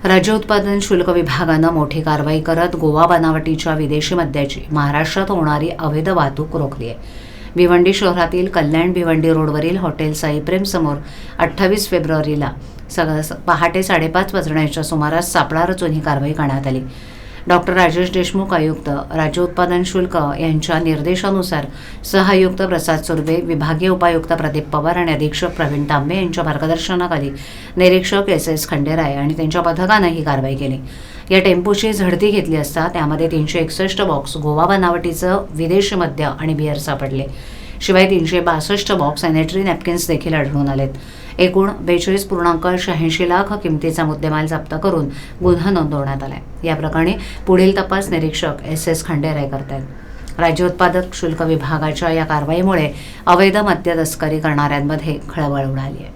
राज्य उत्पादन शुल्क विभागानं मोठी कारवाई करत गोवा बनावटीच्या विदेशी मद्याची महाराष्ट्रात होणारी अवैध वाहतूक रोखली आहे। भिवंडी शहरातील कल्याण भिवंडी रोडवरील हॉटेल साई प्रेम समोर 28 फेब्रुवारीला पहाटे 5:30 वाजण्याच्या सुमारास सापळा रचून ही कारवाई करण्यात आली। डॉक्टर राजेश देशमुख आयुक्त राज्य उत्पादन शुल्क यांच्या निर्देशानुसार सहआयुक्त प्रसाद सुर्वे, विभागीय उपायुक्त प्रदीप पवार आणि अधीक्षक प्रवीण तांबे यांच्या मार्गदर्शनाखाली निरीक्षक एस खंडेराय आणि त्यांच्या पथकाने ही कारवाई केली। या टेम्पोची झडती घेतली असता त्यामध्ये 361 बॉक्स गोवा बनावटीचं विदेशी मद्य आणि बियर सापडले। शिवाय 362 बॉक्स सॅनिटरी नॅपकिन्स देखील आढळून आलेत। एकूण 42.86 लाख किमतीचा मुद्देमाल जप्त करून गुन्हा नोंदवण्यात आलाय। या प्रकरणी पुढील तपास निरीक्षक एस खंडेराय करतात। राज्य उत्पादक शुल्क विभागाच्या या कारवाईमुळे अवैध मद्य तस्करी करणाऱ्यांमध्ये खळबळ उडाली आहे।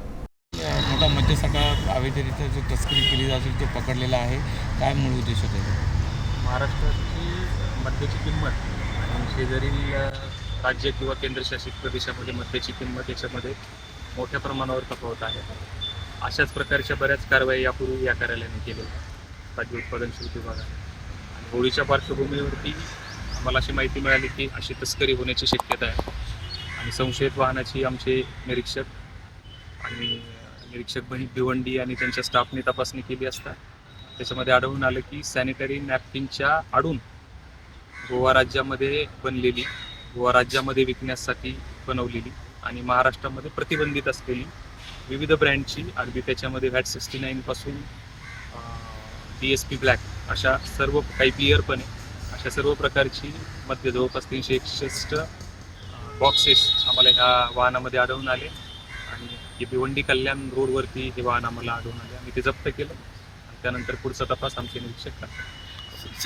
मोठा मद्यसाठा अवैधरित्या जो तस्करी केली जाते तो पकडलेला आहे। काय मूळ उद्देश होता? महाराष्ट्राची मद्याची किंमत आणि शेजारील राज्य किंवा केंद्रशासित प्रदेशामध्ये मद्याची किंमत याच्यामध्ये मोठ्या प्रमाणावर तफावत आहे। अशाच प्रकारच्या बऱ्याच कारवाई यापूर्वी या कार्यालयाने केलेल्या राज्य उत्पादन शुल्क विभागाने। आणि होळीच्या पार्श्वभूमीवरती आम्हाला अशी माहिती मिळाली की अशी तस्करी होण्याची शक्यता आहे आणि संशयित वाहनाची आमचे निरीक्षक आणि निरीक्षक भिवंडी आणि त्यांच्या स्टाफने तपासणी केली असता त्याच्यामध्ये आढळून आलं की सॅनिटरी नॅपकिनच्या आडून गोवा राज्यामध्ये बनलेली, गोवा राज्यामध्ये विकण्यासाठी बनवलेली आणि महाराष्ट्रामध्ये प्रतिबंधित असलेली विविध ब्रँडची, अगदी त्याच्यामध्ये VAT 69 पासून DSP ब्लॅक अशा सर्व, काही बियर पण आहे, अशा सर्व प्रकारची मद्य जवळपास 361 बॉक्सेस आम्हाला ह्या वाहनामध्ये आढळून आले आणि हे भिवंडी कल्याण रोडवरती हे वाहन आम्हाला आढळून आले आणि ते जप्त केलं आणि त्यानंतर पुढचा तपास आमचे निरीक्षक करतात।